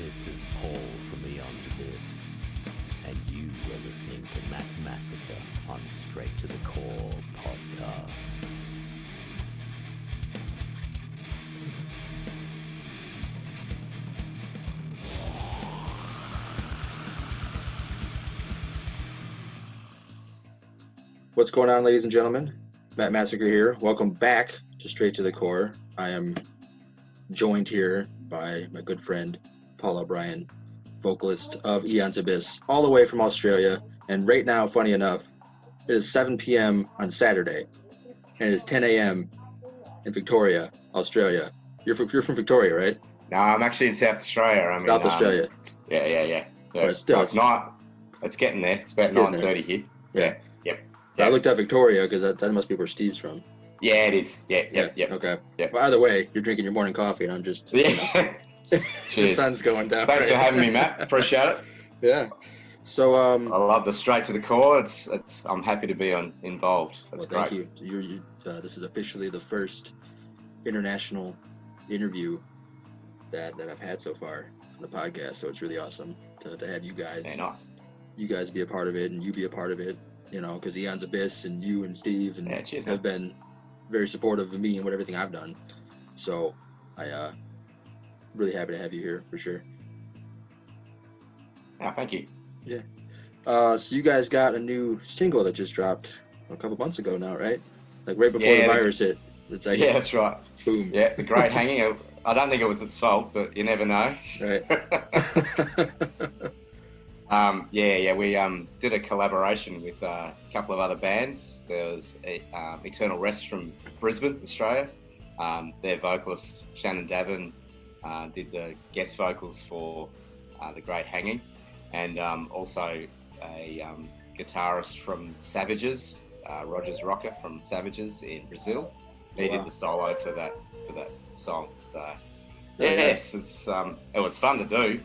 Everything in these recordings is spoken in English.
This is Paul from Aeons Abyss, and you are listening to Mac Massacre on Straight to the Core podcast. What's going on, ladies and gentlemen? Matt Massacre here. Welcome back to Straight to the Core. I am joined here by my good friend, Paul O'Brien, vocalist of Aeons Abyss, all the way from Australia. And right now, funny enough, it is 7 p.m. on Saturday, and it is 10 a.m. in Victoria, Australia. You're from Victoria, right? No, I'm actually in South Australia. South Australia. Yeah. But still, it's getting there. It's about 9:30 here. Yeah. Yep. I looked at Victoria because that must be where Steve's from. Yeah, it is. Yeah. Okay. Yep. Well, either way, you're drinking your morning coffee, and I'm just... Yeah. The sun's going down. Thanks for having me, Matt. Appreciate it. Yeah. So I love the Straight to the Core. I'm happy to be involved. That's well, thank great. you. This is officially the first international interview that I've had so far on the podcast. So it's really awesome to have you guys. Yeah, nice. You guys be a part of it, and you be a part of it. You know, because Aeons Abyss and you and Steve and cheers, have been very supportive of me and everything I've done. So I really happy to have you here for sure. Oh, thank you. Yeah. So you guys got a new single that just dropped a couple months ago now, right? Like right before the virus hit. It's like, yeah, that's right. Boom. Yeah, the Great Hanging. I don't think it was its fault, but you never know. Right. We did a collaboration with a couple of other bands. There was Eternal Rest from Brisbane, Australia. Their vocalist, Shannon Davin, did the guest vocals for The Great Hanging. And also a guitarist from Savages, Rogers Rocker from Savages in Brazil. He did the solo for that song. So yes, it was fun to do.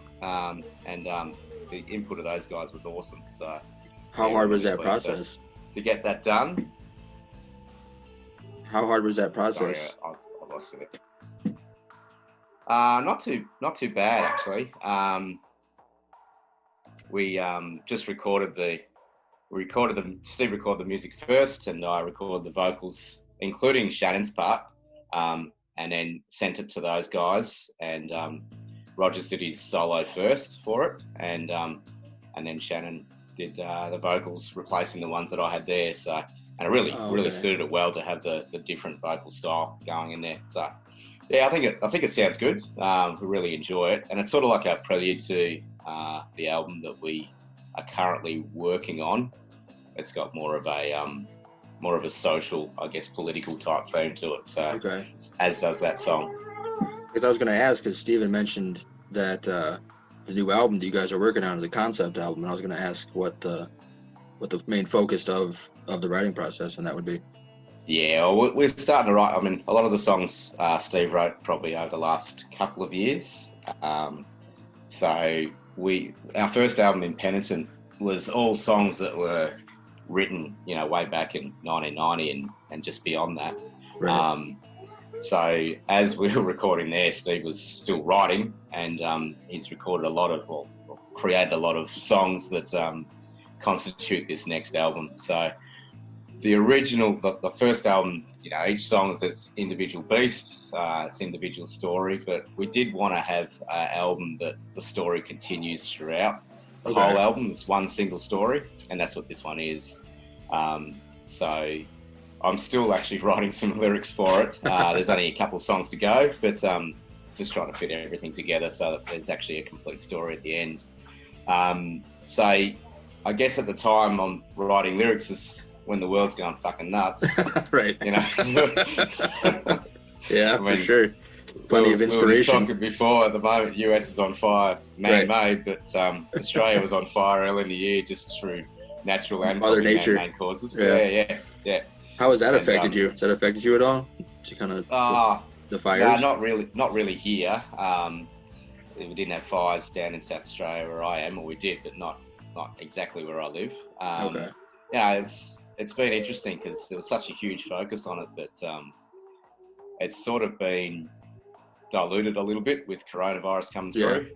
The input of those guys was awesome. So how hard was that process? To get that done? How hard was that process? Sorry, I lost it. Not too bad actually. We just recorded Steve recorded the music first, and I recorded the vocals, including Shannon's part, and then sent it to those guys. And Rogers did his solo first for it, and then Shannon did the vocals, replacing the ones that I had there. So, and it really suited it well to have the different vocal style going in there. So, yeah, I think it sounds good. We really enjoy it, and it's sort of like a prelude to the album that we are currently working on. It's got more of a social, I guess, political type theme to it. So, as does that song. Because I was going to ask, because Steven mentioned that the new album that you guys are working on is a concept album, and I was going to ask what the main focus of the writing process, and that would be. Yeah, well, we're starting to write. I mean, a lot of the songs Steve wrote probably over the last couple of years. So our first album, Impenitent, was all songs that were written, way back in 1990 and just beyond that. Right. So as we were recording there, Steve was still writing, and he's recorded created a lot of songs that constitute this next album. So the original, the first album, each song is its individual beast, its individual story, but we did want to have an album that the story continues throughout. The whole album is one single story, and that's what this one is. So I'm still actually writing some lyrics for it. There's only a couple of songs to go, but just trying to fit everything together so that there's actually a complete story at the end. So I guess at the time I'm writing lyrics is when the world's going fucking nuts. Right. Yeah, I mean, for sure. Plenty of inspiration. We were talking before, at the moment, US is on fire, man-made, but Australia was on fire early in the year just through natural and Mother Nature man-made causes. Yeah. How has that affected you? Has that affected you at all? Did you kind of the fires? No, not really here. We didn't have fires down in South Australia where I am, or we did, but not exactly where I live. It's been interesting because there was such a huge focus on it, but it's sort of been diluted a little bit with coronavirus coming through.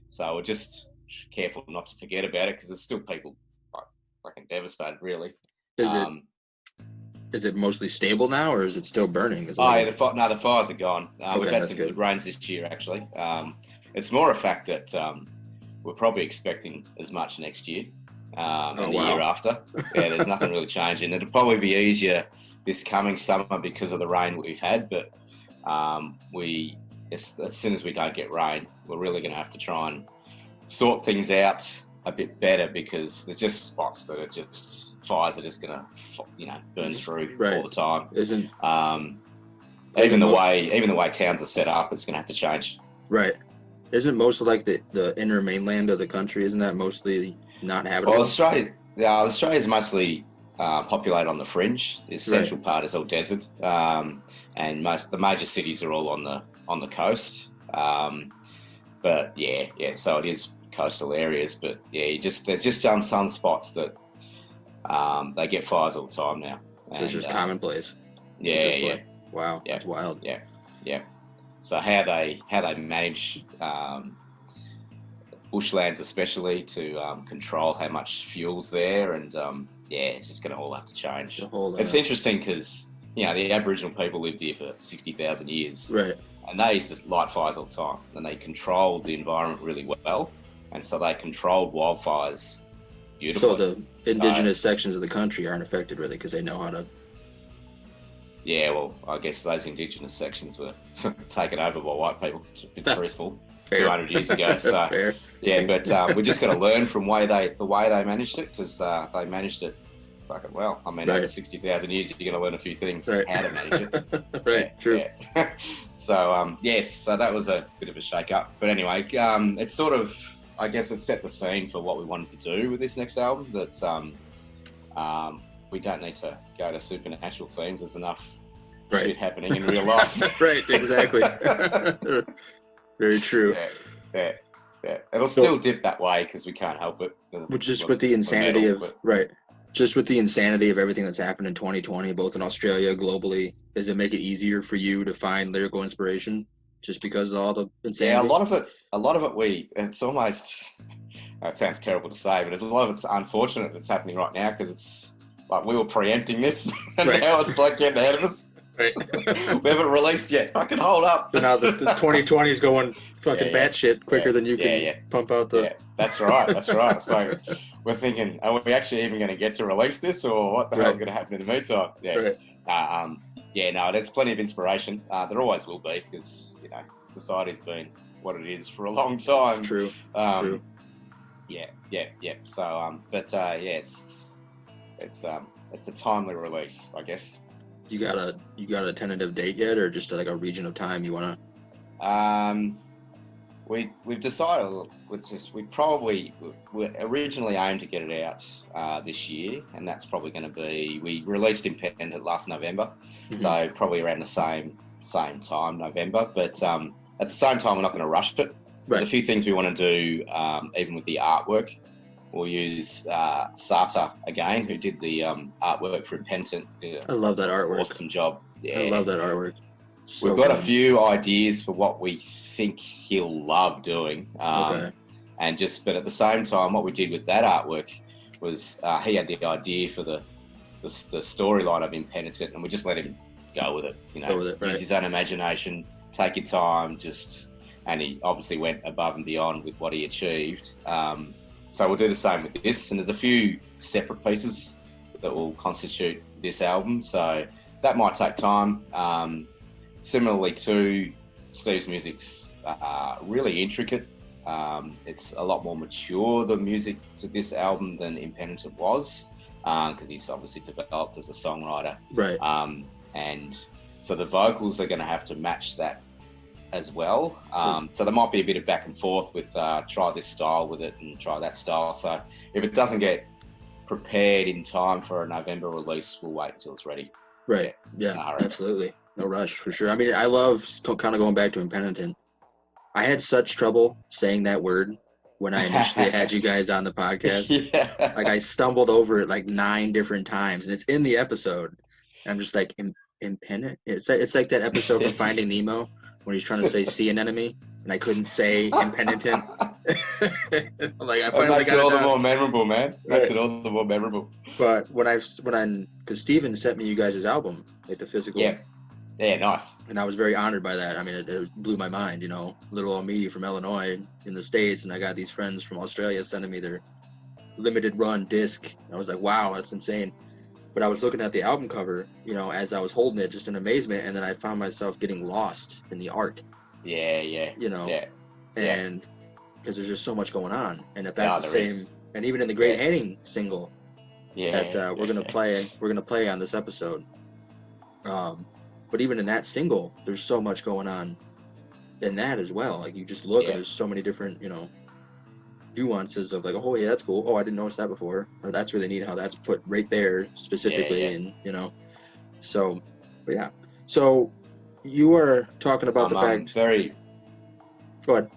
So we're just careful not to forget about it because there's still people like fucking devastated, really. Is it mostly stable now, or is it still burning? The fires are gone. We've had some good rains this year, actually. It's more a fact that we're probably expecting as much next year and the year after. Yeah, there's nothing really changing. It'll probably be easier this coming summer because of the rain we've had, but as soon as we don't get rain, we're really going to have to try and sort things out a bit better because there's just spots that are just fires are just going to burn through all the time. Even the way towns are set up, it's going to have to change. Right. Isn't most of like the inner mainland of the country, isn't that mostly not habitable? Well, Australia's mostly populated on the fringe. The central part is all desert, and the major cities are all on the coast. But so it is coastal areas. But there's just some spots that they get fires all the time now. So it's just commonplace. Yeah. Wow, that's wild. Yeah. So how they manage bushlands, especially to control how much fuel's there, and it's just going to all have to change. It's interesting because the Aboriginal people lived here for 60,000 years, right? And they used to light fires all the time, and they controlled the environment really well, and so they controlled wildfires beautifully. So the indigenous sections of the country aren't affected really because they know how to. Yeah, well, I guess those indigenous sections were taken over by white people, to be truthful, 200 years ago. So, but we just got to learn from the way they managed it, because they managed it fucking well. I mean, over 60,000 years, you're going to learn a few things how to manage it. True. Yeah. So, so that was a bit of a shake-up. But anyway, it's sort of, I guess it set the scene for what we wanted to do with this next album. That's we don't need to go to supernatural themes. There's enough shit happening in real life. Right, exactly. Very true. Yeah. It'll still dip that way because we can't help it. Just with the insanity just with the insanity of everything that's happened in 2020, both in Australia, globally, does it make it easier for you to find lyrical inspiration just because of all the insanity? Yeah, a lot of it it's almost, it sounds terrible to say, but a lot of it's unfortunate that's happening right now because it's like we were preempting this and now it's like getting ahead of us. Right. We haven't released yet. Fucking hold up. So now the 2020 is going fucking batshit quicker than you can pump out the... Yeah, that's right. So we're thinking, are we actually even going to get to release this, or what the hell's going to happen in the meantime? There's plenty of inspiration. There always will be because, society's been what it is for a long time. True. Yeah. So, it's a timely release, I guess. You got a tentative date yet, or just like a region of time you want to? We've decided we originally aimed to get it out this year, and that's probably going to be, we released Independent last November, so probably around the same time, November. But at the same time, we're not going to rush it. There's a few things we want to do, even with the artwork. We'll use Sata again, who did the artwork for Impenitent. I love that artwork. Awesome job. Yeah. I love that artwork. We've got a few ideas for what we think he'll love doing. But at the same time, what we did with that artwork was he had the idea for the storyline of Impenitent, and we just let him go with it. Use his own imagination, take your time, and he obviously went above and beyond with what he achieved. So we'll do the same with this, and there's a few separate pieces that will constitute this album, so that might take time. Similarly to Steve's music's really intricate. It's a lot more mature, the music to this album, than Impenitent was, because he's obviously developed as a songwriter. Right. And so the vocals are going to have to match that as well. So there might be a bit of back and forth with try this style with it and try that style. So if it doesn't get prepared in time for a November release, we'll wait until it's ready. Right. Yeah, absolutely. No rush, for sure. I mean, I love kind of going back to Impenitent. I had such trouble saying that word when I initially had you guys on the podcast. Like I stumbled over it like 9 different times, and it's in the episode. I'm just like, Impenitent? It's like that episode from Finding Nemo when he's trying to say "see an enemy," and I couldn't say "impenitent." Like I It finally makes got it all the down. more memorable, man. Makes it all the more memorable. But because Steven sent me you guys' album, like the physical. Yeah, nice. And I was very honored by that. I mean, it blew my mind, you know, little old me from Illinois in the States, and I got these friends from Australia sending me their limited run disc. I was like, wow, that's insane. But I was looking at the album cover, you know, as I was holding it, just in amazement, and then I found myself getting lost in the art. Yeah. You know, Yeah. and because there's just so much going on, and if that's the there same, is. and even in the Great Hanging single that we're gonna play on this episode. But even in that single, there's so much going on in that as well. Like you just look and there's so many different, you know, nuances of like, oh yeah, that's cool. Oh, I didn't notice that before. Or that's really neat how that's put right there specifically. And you know, so, but yeah. So you are talking about the fact. Go ahead.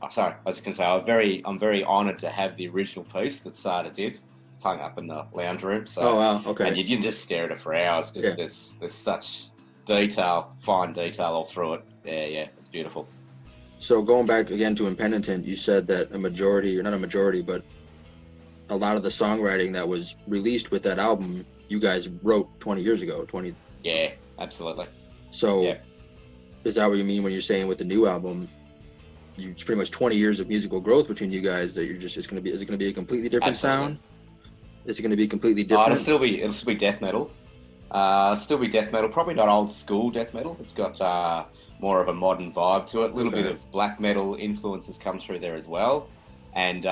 Oh, sorry, I was going to say I'm very honoured to have the original piece that Sada did. It's hung up in the lounge room. So, oh wow, okay. And you can just stare at it for hours because there's such fine detail all through it. Yeah, it's beautiful. So going back again to Impenitent, you said that a majority, or not a majority, but a lot of the songwriting that was released with that album, you guys wrote 20 years ago. Yeah, absolutely. So is that what you mean when you're saying with the new album? It's pretty much 20 years of musical growth between you guys that you're just, is it going to be a completely different sound? Is it going to be completely different? It'll still be death metal. Probably not old school death metal. It's got more of a modern vibe to it. A little bit of black metal influences come through there as well. And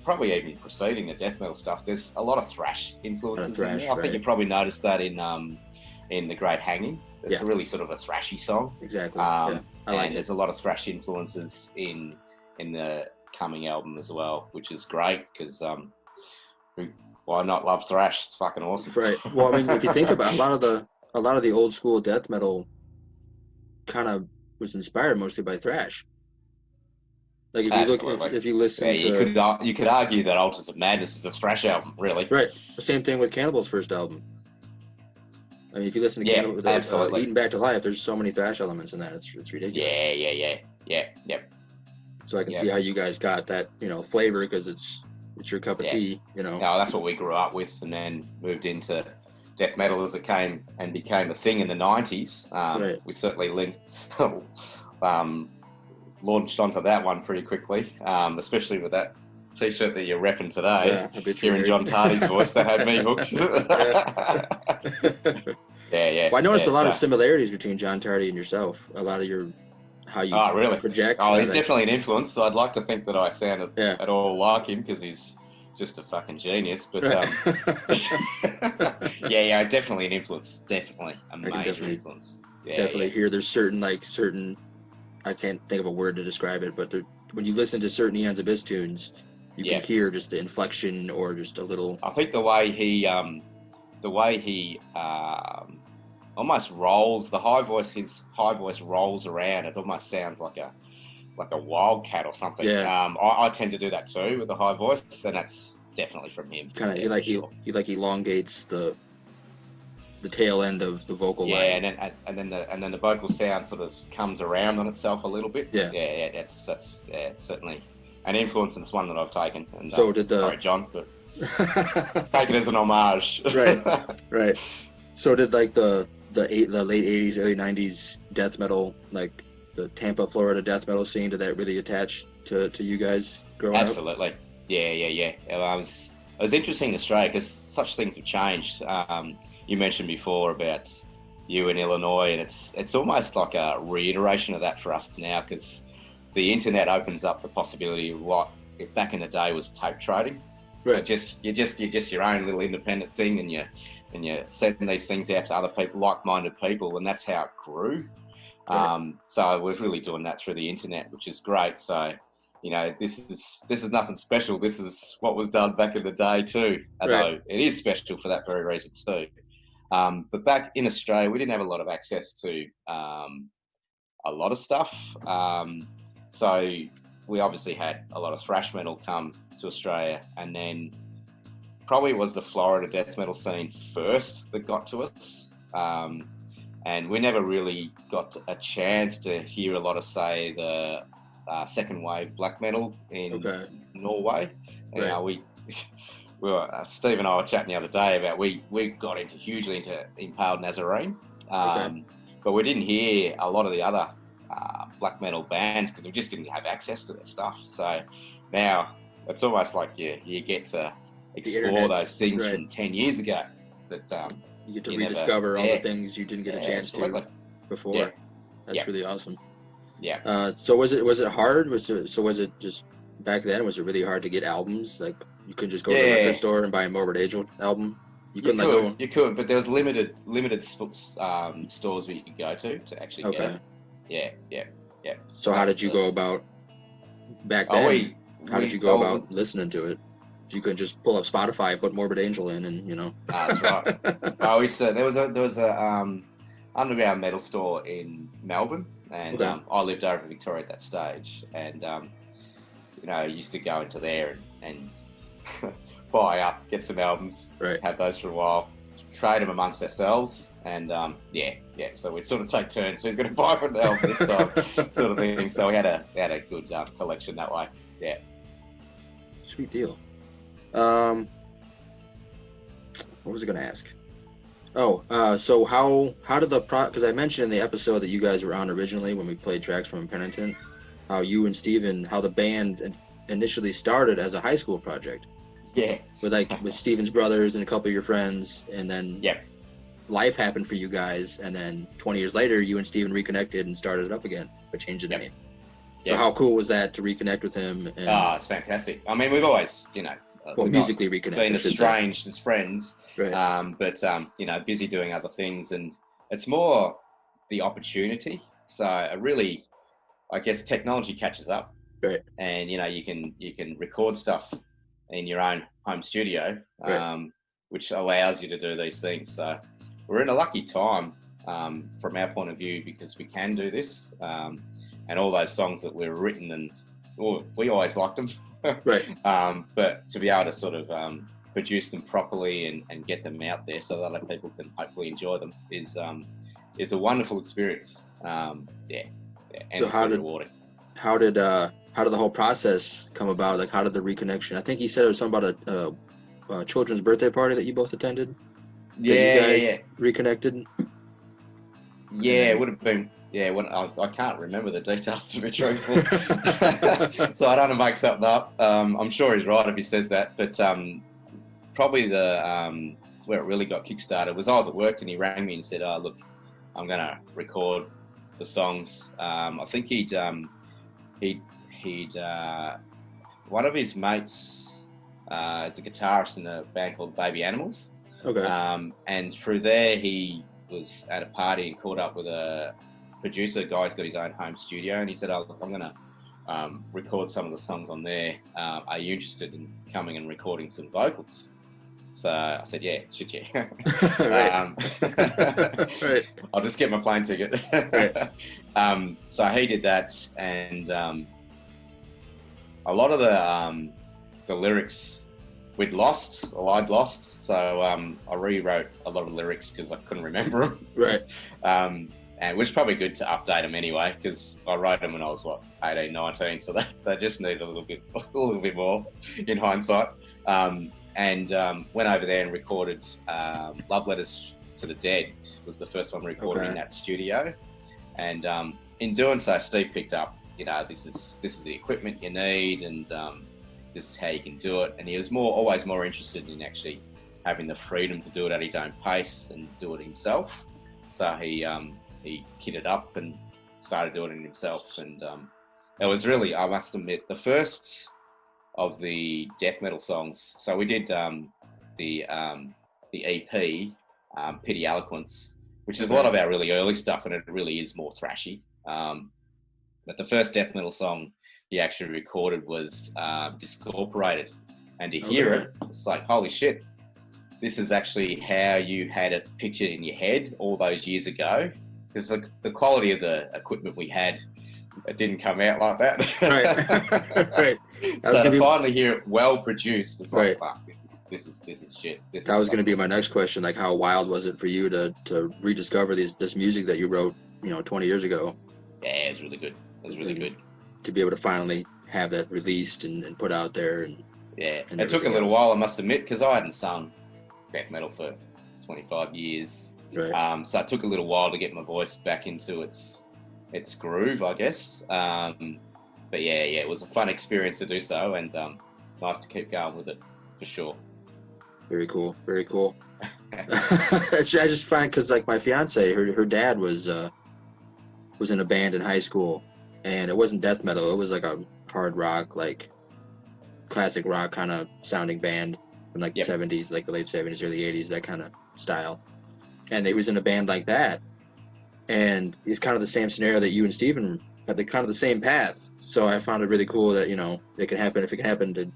probably even preceding the death metal stuff, there's a lot of thrash influences in there. I think you probably noticed that in The Great Hanging. It's really sort of a thrashy song. Exactly. I like it. There's a lot of thrash influences in the coming album as well, which is great because why not love thrash? It's fucking awesome. Right. Well, I mean, if you think about a lot of the old school death metal kind of was inspired mostly by thrash. Like if you listen to, you could argue that Altars of Madness is a thrash album, really. Right. The same thing with Cannibal's first album. I mean, if you listen to Cannibal, Eaten Back to Life, there's so many thrash elements in that. It's ridiculous. Yeah. So I can see how you guys got that, you know, flavor because it's your cup of tea, you know. No, that's what we grew up with, and then moved into death metal as it became a thing in the 90s. We certainly launched onto that one pretty quickly, especially with that T-shirt that you're repping today. Hearing John Tardy's voice, that had me hooked. Yeah. Well, I noticed a lot of similarities between John Tardy and yourself. A lot of how you project. Oh, he's definitely an influence. So I'd like to think that I sounded at all like him because he's just a fucking genius. But definitely an influence. Definitely a major influence. Definitely hear there's certain I can't think of a word to describe it, but when you listen to certain Aeons Abyss tunes, you can hear just the inflection or just a little. I think the way he almost rolls his high voice rolls around. It almost sounds like a wildcat or something. Yeah. I tend to do that too with the high voice, and that's definitely from him. Kind of, he elongates the tail end of the vocal line. and then the vocal sound sort of comes around on itself a little bit. That's certainly an influence, and it's one that I've taken. And, sorry, John, but take it as an homage. Right. So did the late 80s, early 90s death metal, like the Tampa, Florida death metal scene, did that really attach to you guys growing up? Absolutely. Yeah. It was interesting in Australia because such things have changed. You mentioned before about you in Illinois, and it's almost like a reiteration of that for us now because the internet opens up the possibility of what back in the day was tape trading. Right. So you're just your own little independent thing, and you're sending these things out to other people, like-minded people, and that's how it grew. Right. So we're really doing that through the internet, which is great. So, you know, this is nothing special. This is what was done back in the day too. Although it is special for that very reason too. But back in Australia, we didn't have a lot of access to a lot of stuff. So we obviously had a lot of thrash metal come to Australia, and then probably it was the Florida death metal scene first that got to us. and we never really got a chance to hear a lot of, say, the second wave black metal in Norway. Right. Steve and I were chatting the other day about we got hugely into Impaled Nazarene, but we didn't hear a lot of the other black metal bands because we just didn't have access to their stuff. So now it's almost like you get to explore those things from 10 years ago. That you get to rediscover all the things you didn't get a chance to before. Yeah. That's really awesome. Yeah. So was it hard? Was it just back then? Was it really hard to get albums? Like you couldn't just go to the record store and buy a Morbid Angel album. You could, but there was limited stores where you could go to actually get it. Yeah. So how did you go about back then? How did you go about listening to it? You couldn't just pull up Spotify, put Morbid Angel in, and That's right. There was a underground metal store in Melbourne, and I lived over in Victoria at that stage, and I used to go into there and buy up, get some albums, have those for a while, trade them amongst ourselves, and so we'd sort of take turns. Who's going to buy an album this time, sort of thing. So we had a good collection that way. Yeah. Sweet deal. What was I going to ask? So how did because I mentioned in the episode that you guys were on originally when we played tracks from Impenitent, how you and Steven, how the band initially started as a high school project. Yeah. With Steven's brothers and a couple of your friends, and then life happened for you guys, and then 20 years later, you and Steven reconnected and started it up again, but changed the name. So how cool was that to reconnect with him? It's fantastic. I mean, we've always, musically reconnected. Been estranged as friends, right. But busy doing other things, and it's more the opportunity. So really, I guess technology catches up, right? And you can record stuff in your own home studio, which allows you to do these things. So we're in a lucky time from our point of view because we can do this, and all those songs that were written we always liked them, right? But to be able to sort of produce them properly and get them out there so that other people can hopefully enjoy them is a wonderful experience. And so rewarding. How did the whole process come about? Like, how did the reconnection? I think he said it was something about a children's birthday party that you both attended. You guys reconnected. Yeah, it would have been. Yeah, I can't remember the details to be truthful, so I don't want to make something up. I'm sure he's right if he says that, but probably the where it really got kickstarted was I was at work and he rang me and said, "Oh, look, I'm going to record the songs." I think he'd one of his mates is a guitarist in a band called Baby Animals. Okay. And through there he was at a party and caught up with a producer. Guy's got his own home studio, and he said, "Oh, look, I'm going to record some of the songs on there. Are you interested in coming and recording some vocals?" So I said, "Yeah, should you?" Right. I'll just get my plane ticket. Right. So he did that, and a lot of the lyrics I'd lost. So I rewrote a lot of lyrics because I couldn't remember them. Right. And it was probably good to update them anyway, because I wrote them when I was 18, 19, so they just need a little bit more in hindsight. And went over there and recorded "Love Letters to the Dead" was the first one recorded in that studio. And in doing so, Steve picked up, this is the equipment you need, and this is how you can do it. And he was always more interested in actually having the freedom to do it at his own pace and do it himself. So he kitted up and started doing it himself. And it was really, I must admit, the first of the death metal songs. So we did the EP, Pity Eloquence, which is a lot of our really early stuff, and it really is more thrashy. But the first death metal song he actually recorded was Discorporated. And to hear it, it's like, holy shit, this is actually how you had it pictured in your head all those years ago. Because the quality of the equipment we had it didn't come out like that. Right. Right. So to finally hear it well produced, it's like, Right. fuck, this is shit. That was going to be my next question. Like, how wild was it for you to rediscover this music that you wrote, 20 years ago? Yeah, it was really good. It was really good. To be able to finally have that released and put out there. And it took a little while, I must admit, because I hadn't sung death metal for 25 years. Right. So it took a little while to get my voice back into its groove, I guess. But yeah, it was a fun experience to do so, and nice to keep going with it, for sure. Very cool. Very cool. I just find, because like my fiance, her dad was in a band in high school, and it wasn't death metal. It was like a hard rock, like classic rock kind of sounding band from like the 70s, like the late 70s, early 80s, that kind of style. And he was in a band like that, and it's kind of the same scenario that you and Steven had, the kind of the same path. So I found it really cool that it can happen. If it can happen to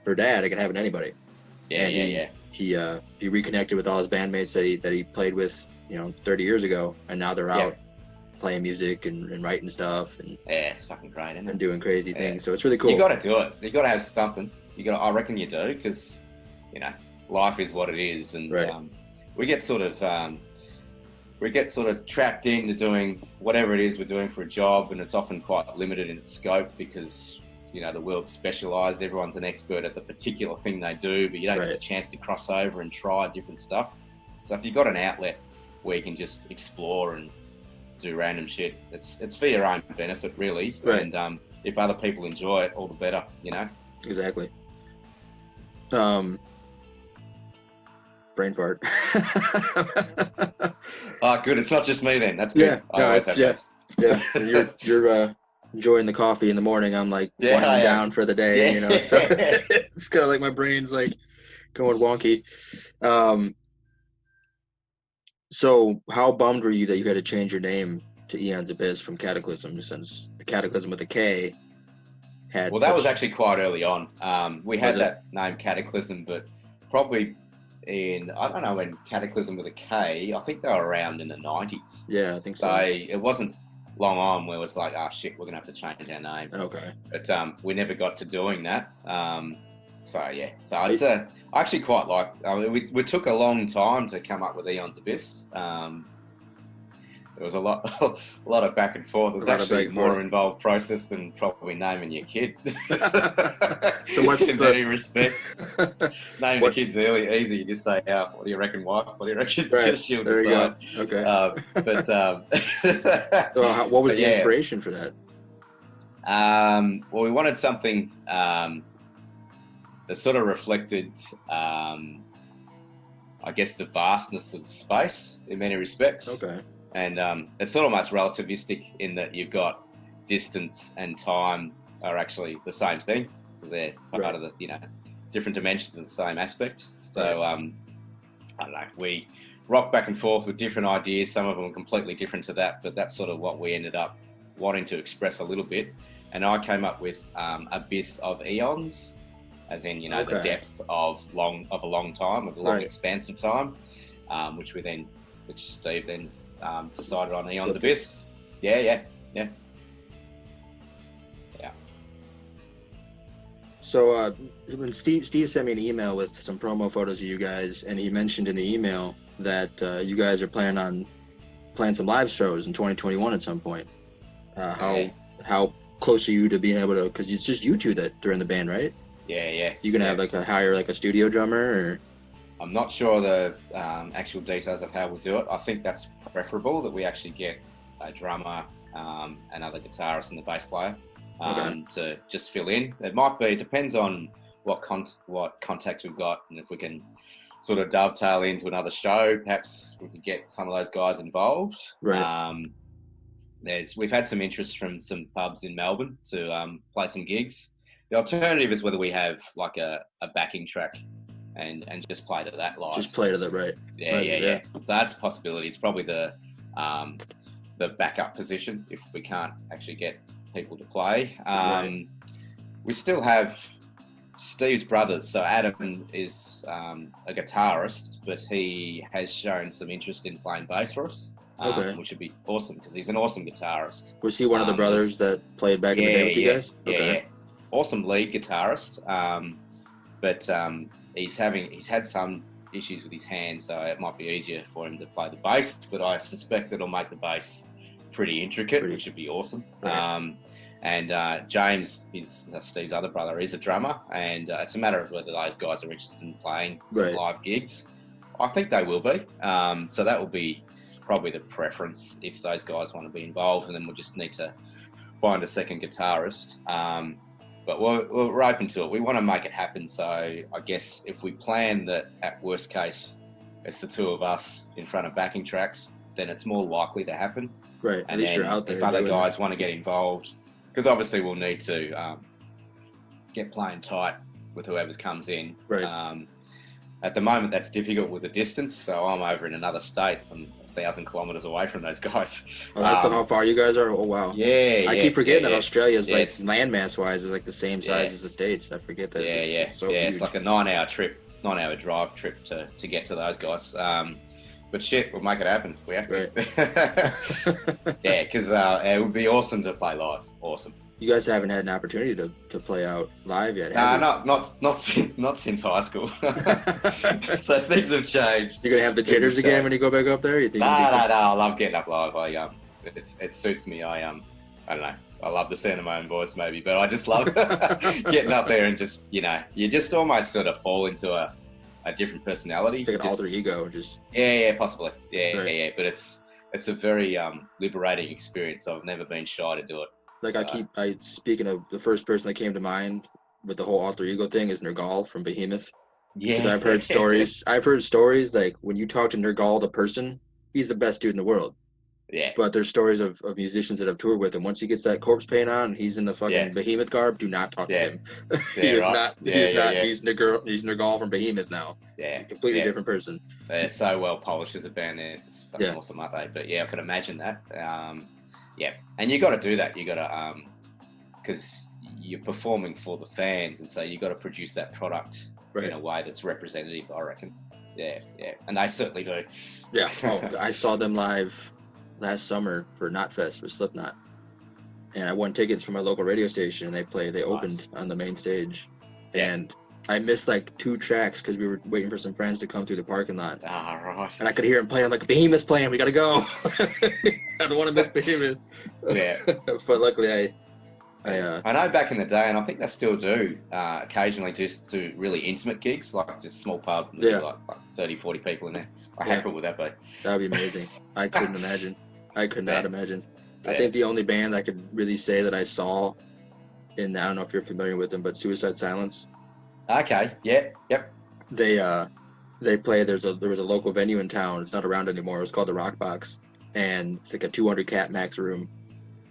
her dad, it can happen to anybody. He reconnected with all his bandmates that he played with 30 years ago, and now they're out playing music and writing stuff, and it's fucking great, isn't it? And doing crazy things. So it's really cool. You got to do it. You got to have something. I reckon you do, because life is what it is, and we get sort of trapped into doing whatever it is we're doing for a job, and it's often quite limited in its scope because the world's specialised. Everyone's an expert at the particular thing they do, but you don't get a chance to cross over and try different stuff. So if you've got an outlet where you can just explore and do random shit, it's for your own benefit, really. Right. And if other people enjoy it, all the better. Exactly. Brain fart. Oh, good. It's not just me then. That's good. Yeah. You're enjoying the coffee in the morning. I'm like winding down for the day. So it's kind of like my brain's like going wonky. So how bummed were you that you had to change your name to Aeons Abyss from Cataclysm, since the Cataclysm with a K had? Well, that was actually quite early on. We had that name Cataclysm, but probably I don't know when Cataclysm with a K, I think they were around in the 90s. Yeah, I think so. So it wasn't long on where it was like, oh shit, we're going to have to change our name. Okay. But we never got to doing that. So it's I actually quite like. We took a long time to come up with Aeons Abyss. There was a lot of back and forth. It was actually a more involved process than probably naming your kid. So what's in many respects? Naming the kids easy. You just say, "What do you reckon, wife? What do you reckon?" She'll there decide. You go. Okay. So what was the inspiration for that? Well, we wanted something that sort of reflected, I guess, the vastness of space in many respects. Okay. And it's sort of almost relativistic in that you've got distance and time are actually the same thing. They're part of the, different dimensions of the same aspect. So, I don't know, we rock back and forth with different ideas. Some of them are completely different to that, but that's sort of what we ended up wanting to express a little bit. And I came up with Abyss of Eons, as in, the depth of a long time, of a long expanse of time, which Steve then decided on Aeons Abyss. Yeah. So when Steve sent me an email with some promo photos of you guys, and he mentioned in the email that you guys are planning some live shows in 2021 at some point. How close are you to being able to? Because it's just you two that are in the band, right? Yeah. You gonna have hire a studio drummer, or? I'm not sure the actual details of how we'll do it. I think that's preferable that we actually get a drummer, another guitarist, and the bass player to just fill in. It depends on what contacts we've got, and if we can sort of dovetail into another show, perhaps we could get some of those guys involved. Right. We've had some interest from some pubs in Melbourne to play some gigs. The alternative is whether we have like a backing track and just play to that live. Just play to the right. Yeah. So that's a possibility. It's probably the backup position if we can't actually get people to play. We still have Steve's brothers. So Adam is a guitarist, but he has shown some interest in playing bass for us. Okay. which would be awesome because he's an awesome guitarist. Was he one of the brothers that played back in the day with you guys? Yeah. Awesome lead guitarist. But he's had some issues with his hands, so it might be easier for him to play the bass. But I suspect it'll make the bass pretty intricate, which would be awesome. Right. And James, Steve's other brother, is a drummer, and it's a matter of whether those guys are interested in playing some live gigs. I think they will be. So that will be probably the preference if those guys want to be involved, and then we'll just need to find a second guitarist. But we're open to it. We want to make it happen. So I guess if we plan that at worst case, it's the two of us in front of backing tracks, then it's more likely to happen. Right. And at least you're out there. If other guys want to get involved, because obviously we'll need to get playing tight with whoever comes in. Right. At the moment, that's difficult with the distance. So I'm over in another state. I'm 1,000 kilometers away from those guys. Oh, that's how far you guys are? Oh, wow. Yeah. I keep forgetting that Australia's like landmass wise is like the same size as the States. I forget that. It's so huge. It's like a 9-hour drive trip to get to those guys. But shit, we'll make it happen. We have to. Right. Yeah, because it would be awesome to play live. Awesome. You guys haven't had an opportunity to play out live yet, not since high school. So things have changed. You're gonna have the jitters again when you go back up there? You think? No. I love getting up live. It suits me. I don't know. I love the sound of my own voice, maybe, but I just love getting up there and just you just almost sort of fall into a different personality. It's like an alter ego, just possibly. Yeah. But it's a very liberating experience. I've never been shy to do it. Like speaking of the first person that came to mind with the whole alter ego thing is Nergal from Behemoth. Yeah. Because I've heard stories. I've heard stories like when you talk to Nergal, the person, he's the best dude in the world. Yeah. But there's stories of musicians that have toured with him. Once he gets that corpse paint on, he's in the fucking Behemoth garb. Do not talk to him. He's Nergal from Behemoth now. Yeah. Completely different person. They're so well polished as a band. They're just fucking awesome, aren't they? But I could imagine that. And you got to do that. You got to, because you're performing for the fans, and so you got to produce that product in a way that's representative, I reckon. Yeah. And they certainly do. Yeah. I saw them live last summer for Knotfest with Slipknot, and I won tickets from my local radio station, and they opened on the main stage, and I missed like 2 tracks because we were waiting for some friends to come through the parking lot. Right. And I could hear him playing. I'm like, Behemoth's playing. We gotta go. I don't want to miss Behemoth. Yeah. But luckily, I know back in the day, and I think they still do, occasionally just do really intimate gigs, like just small pub, like 30, 40 people in there. How cool would that be? That would be amazing. I couldn't imagine. I could not imagine. I think the only band I could really say that I saw, and I don't know if you're familiar with them, but Suicide Silence. Okay. Yeah. Yep. They play. There was a local venue in town. It's not around anymore. It was called the Rock Box, and it's like a 200 cap max room.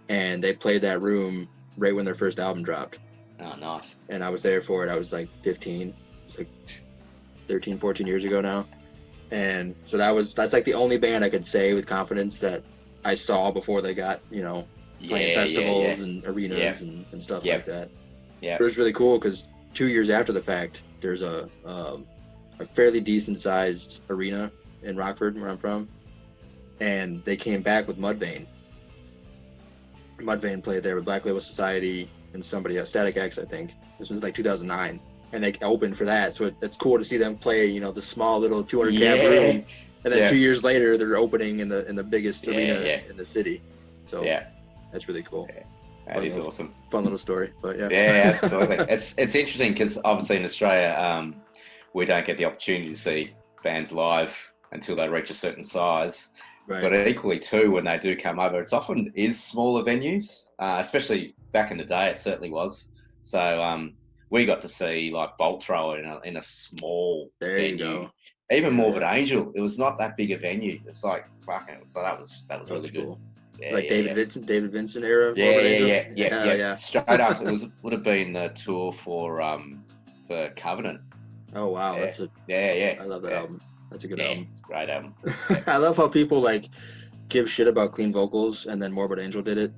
And they played that room right when their first album dropped. Oh, nice. And I was there for it. I was like 15. It's like 13, 14 years ago now. And so that's like the only band I could say with confidence that I saw before they got playing festivals and arenas and stuff like that. Yeah. It was really cool because 2 years after the fact, there's a fairly decent sized arena in Rockford, where I'm from, and they came back with Mudvayne. Mudvayne played there with Black Label Society and somebody else, Static X, I think. This was like 2009, and they opened for that. So it's cool to see them play, the small little 200 cap room, and then 2 years later they're opening in the biggest arena in the city. So that's really cool. Yeah. That is awesome. Fun little story, but Yeah, absolutely. It's interesting because obviously in Australia, we don't get the opportunity to see bands live until they reach a certain size. Right. But equally too, when they do come over, it's often is smaller venues, especially back in the day. It certainly was. So we got to see like Bolt Thrower in a small venue. You go. Even Morbid Angel, it was not that big a venue. It's like fucking. So that was really good. Cool. Yeah, like David Vincent era. Yeah. Straight up, would have been the tour for Covenant. Oh wow, I love that album. That's a good album. It's a great album. I love how people like give shit about clean vocals, and then Morbid Angel did it,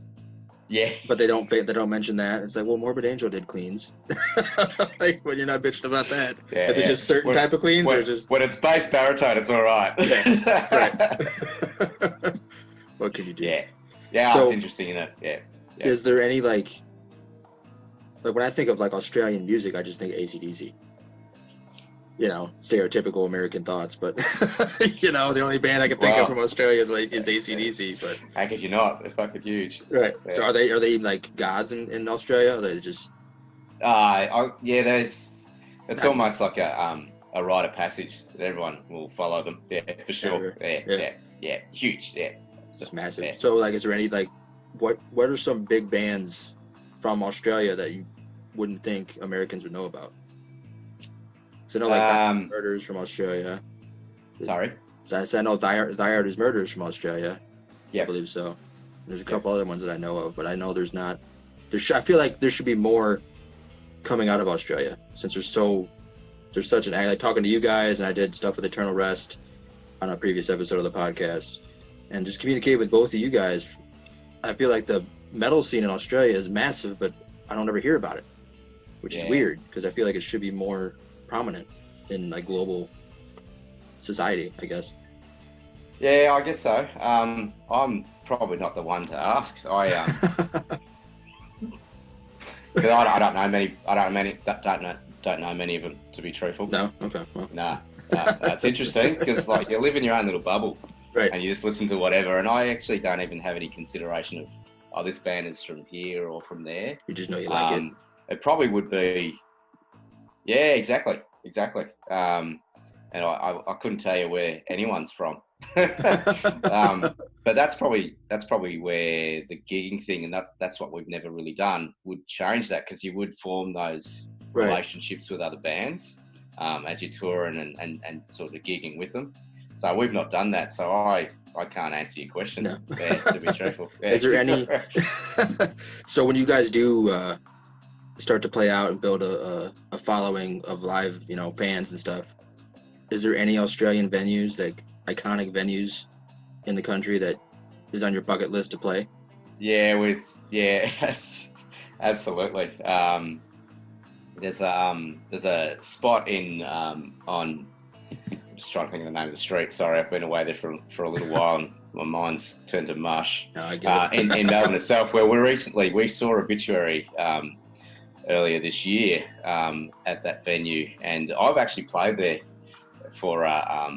Yeah. But they don't mention that. It's like, well, Morbid Angel did cleans. Like, when you're not bitching about that. Yeah, Is it just certain type of cleans, or just when it's bass baritone, it's all right. right? What can you do? Yeah. So, it's interesting, isn't it? Yeah. Is there any like when I think of like Australian music, I just think AC/DC. You know, stereotypical American thoughts, but you know, the only band I can think of from Australia is AC/DC. But how could you not? They're fucking huge. Right. Yeah. So are they like gods in Australia? Or are they just it's almost like a rite of passage that everyone will follow them. Yeah, for sure. Yeah. Huge. Yeah. It's massive. Yeah. So like, is there any like what are some big bands from Australia that you wouldn't think Americans would know about? So I know like Murders from Australia. Sorry. So I know Die Hard is Murders from Australia. Yeah, I believe so. There's a couple other ones that I know of, but I know there's not. I feel like there should be more coming out of Australia since there's such an like talking to you guys, and I did stuff with Eternal Rest on a previous episode of the podcast, and just communicate with both of you guys. I feel like the metal scene in Australia is massive, but I don't ever hear about it, which is weird because I feel like it should be more prominent in like global society, I guess. Yeah, I guess so. I'm probably not the one to ask. I don't know many. Don't know many of them, to be truthful. No. Okay. Well. Nah. That's interesting because like you live in your own little bubble, right? And you just listen to whatever. And I actually don't even have any consideration of this band is from here or from there. You just know you like it. It probably would be. Yeah, exactly. And I couldn't tell you where anyone's from. But that's probably where the gigging thing, and that's what we've never really done, would change that, because you would form those relationships with other bands as you're touring and sort of gigging with them. So we've not done that, so I can't answer your question. No. To be truthful. Yeah. Is there any so when you guys do start to play out and build a following of live, you know, fans and stuff, is there any Australian venues, like iconic venues in the country, that is on your bucket list to play? Yes, absolutely. There's a spot in on, I'm just trying to think of the name of the street. Sorry, I've been away there for a little while and my mind's turned to mush. No, I get it. In Melbourne itself, where we saw Obituary earlier this year at that venue, and I've actually played there for a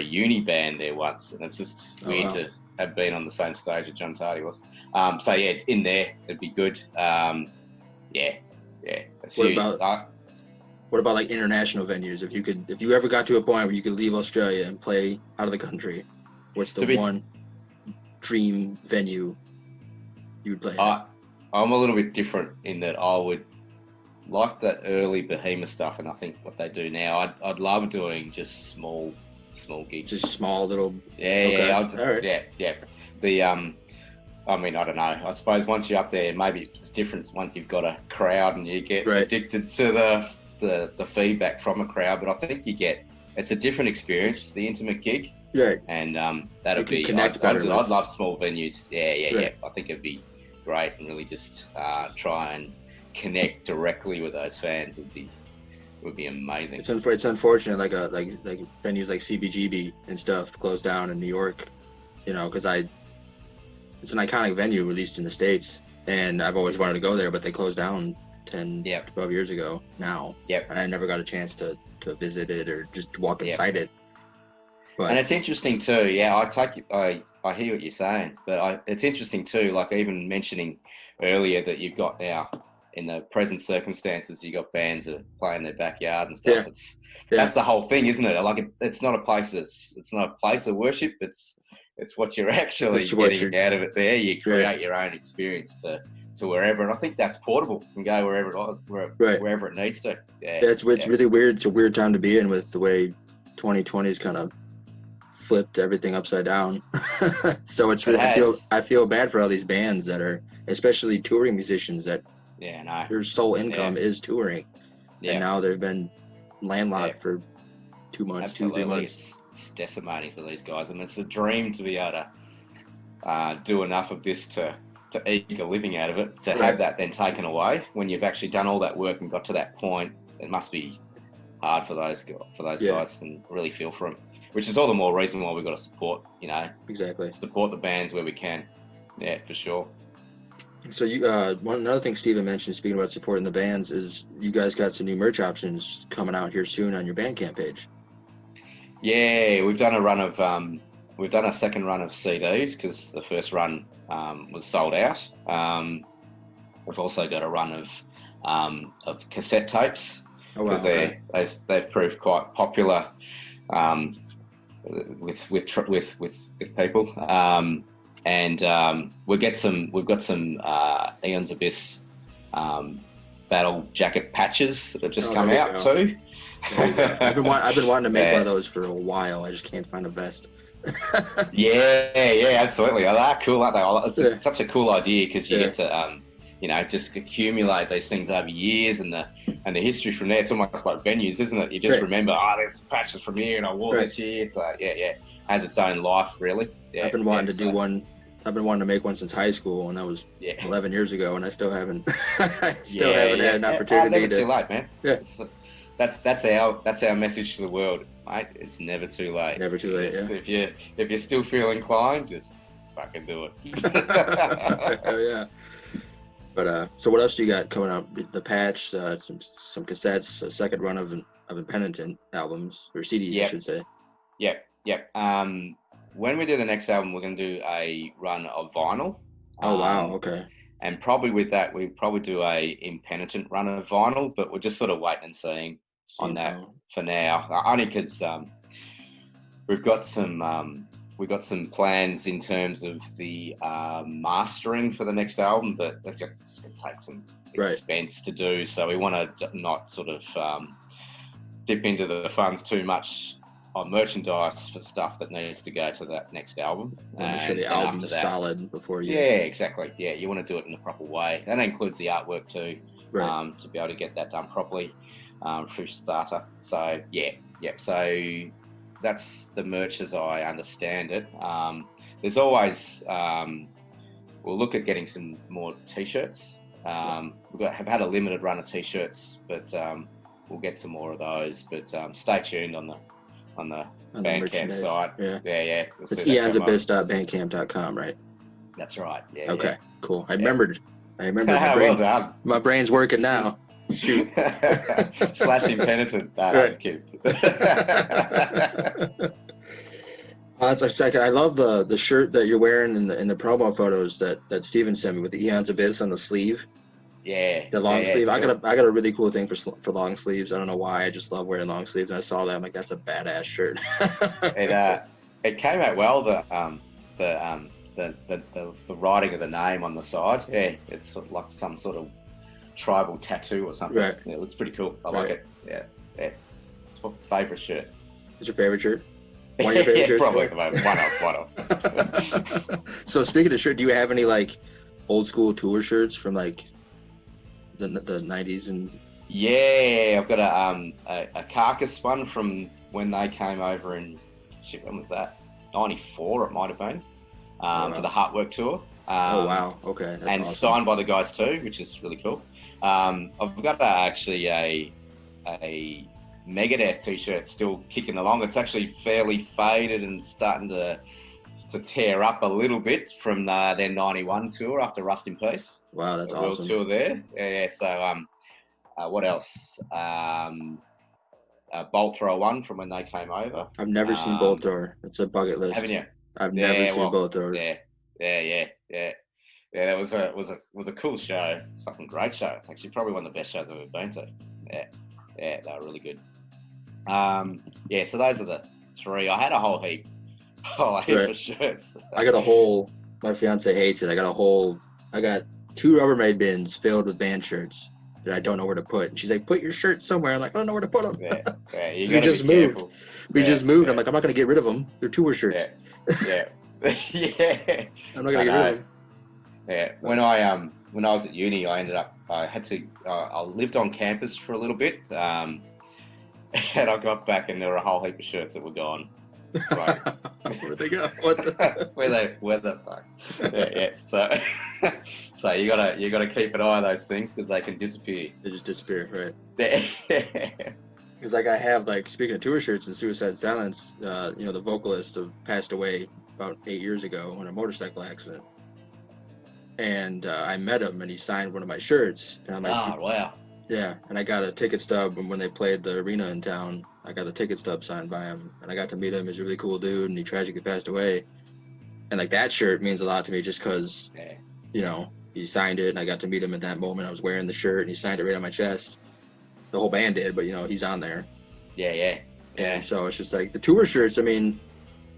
uni band there once, and it's just weird to have been on the same stage that John Tardy was. So yeah, in there it'd be good. What about like international venues? If you ever got to a point where you could leave Australia and play out of the country, what's the one dream venue you would play at? I'm a little bit different in that I would like that early Behemoth stuff, and I think what they do now, I'd love doing just small gigs. Just small little. Yeah. All right. Yeah. I mean, I don't know. I suppose once you're up there, maybe it's different once you've got a crowd and you get addicted to the feedback from a crowd. But I think it's a different experience. It's the intimate gig. Right. And that'll be. Connect better. I'd love small venues. Yeah. I think it'd be great, and really just try and connect directly with those fans would be amazing. It's unfortunate, like venues like CBGB and stuff closed down in New York, you know, because it's an iconic venue, at least in the States, and I've always wanted to go there, but they closed down 10, 12 years ago now. Yep. And I never got a chance to visit it or just walk inside it. But, and it's interesting too. Yeah, I hear what you're saying, but it's interesting too. Like even mentioning earlier that you've got now, in the present circumstances, you got bands that play in their backyard and stuff. That's the whole thing, isn't it? Like it's not a place of worship. It's what you're actually getting out of it there. You create your own experience to wherever, and I think that's portable. You can go wherever it needs to. It's really weird. It's a weird time to be in with the way 2020's kind of flipped everything upside down. So it's really, I feel bad for all these bands that are, especially touring musicians, that their sole income is touring, and now they've been landlocked for 2 months, Absolutely. 2-3 months. It's decimating for these guys. I mean, it's a dream to be able to do enough of this to to eke a living out of it, to have that then taken away when you've actually done all that work and got to that point, it must be hard for those guys, and really feel for them. Which is all the more reason why we've got to support, Exactly. support the bands where we can. Yeah, for sure. So another thing Steven mentioned, speaking about supporting the bands, is you guys got some new merch options coming out here soon on your Bandcamp page. Yeah, we've done a second run of CDs because the first run was sold out. We've also got a run of cassette tapes because they've proved quite popular with people. And we've got some Aeons Abyss battle jacket patches that have just come out too. I've been wanting to make one of those for a while. I just can't find a vest. yeah, absolutely. They're cool, aren't they? It's such a cool idea because you get to just accumulate these things over years, and the history from there. It's almost like venues, isn't it? You just remember, there's patches from here, and I wore this here. So has its own life, really. Yeah, I've been wanting to do one. I've been wanting to make one since high school, and that was 11 years ago, and I still haven't. haven't had an opportunity. Never too late, man. Yeah, that's our message to the world, mate. It's never too late. Never too late. If you still feel inclined, just fucking do it. Oh yeah. But so what else do you got coming up? The patch, some cassettes, a second run of Impenitent albums or CDs, I should say. Yep. When we do the next album, we're going to do a run of vinyl. Oh wow, okay. And probably with that, we probably do a Impenitent run of vinyl, but we're just sort of waiting and seeing on that for now. Only because we've got some plans in terms of the mastering for the next album, but that's just going to take some expense to do. So we want to not sort of dip into the funds too much on merchandise for stuff that needs to go to that next album. Make sure the album's solid before you... Yeah, exactly. Yeah, you want to do it in a proper way. That includes the artwork too, to be able to get that done properly through Starter. So, so that's the merch as I understand it. There's always... we'll look at getting some more T-shirts. Have had a limited run of T-shirts, but we'll get some more of those. But stay tuned on the Bandcamp site. Yeah. It's eonsabyss.bandcamp.com, right? That's right. Yeah. Okay, cool. I remembered. Well done. My brain's working now. Shoot. / Impenitent. That's cute. It's a second. I love the shirt that you're wearing in the promo photos that Steven sent me with the Aeons Abyss on the sleeve. Yeah. The long sleeve. I got a really cool thing for long sleeves. I don't know why. I just love wearing long sleeves. And I saw that. I'm like, that's a badass shirt. It came out well. The writing of the name on the side. Yeah, it's sort of like some sort of tribal tattoo or something. Right. Yeah, it looks pretty cool. I like it. Yeah. It's my favorite shirt. It's your favorite shirt? One of your favorite shirts? Probably at the moment. One of. So speaking of shirt, do you have any like old school tour shirts from like the 90s and... Yeah, I've got a Carcass one from when they came over in when was that? 94 it might have been. For the Heartwork tour. Oh wow, okay. That's awesome. Signed by the guys too, which is really cool. I've got actually a Megadeth t-shirt still kicking along. It's actually fairly faded and starting to tear up a little bit from their 91 tour after Rust in Peace. Wow, that's awesome. World tour there. Yeah. So what else? Bolt Thrower 1 from when they came over. I've never seen Bolt Thrower. It's a bucket list. Haven't you? I've never seen Bolt Thrower. Yeah. That was a cool show. Fucking great show. Actually, probably one of the best shows I've ever been to. Yeah, they were really good. So those are the three. I had a whole heap of shirts. I got a whole. My fiance hates it. I got 2 Rubbermaid bins filled with band shirts that I don't know where to put. And she's like, "Put your shirts somewhere." I'm like, "I don't know where to put them." You just moved. We just moved. I'm like, I'm not gonna get rid of them. They're tour shirts. Yeah. I'm not gonna get rid of them. Yeah. When I was at uni, I lived on campus for a little bit, and I got back and there were a whole heap of shirts that were gone. It's like, where'd they go? What the? where the fuck? Yeah. So you gotta keep an eye on those things because they can disappear. They just disappear, right? Yeah. Because like I have, like, speaking of tour shirts and Suicide Silence, the vocalist passed away about 8 years ago in a motorcycle accident. And I met him, and he signed one of my shirts. And I'm like, Oh, wow. yeah. And I got a ticket stub, and when they played the arena in town, I got the ticket stub signed by him. And I got to meet him. He's a really cool dude, and he tragically passed away. And like that shirt means a lot to me just because, he signed it, and I got to meet him at that moment. I was wearing the shirt, and he signed it right on my chest. The whole band did, but he's on there. Yeah. And so it's just like the tour shirts. I mean,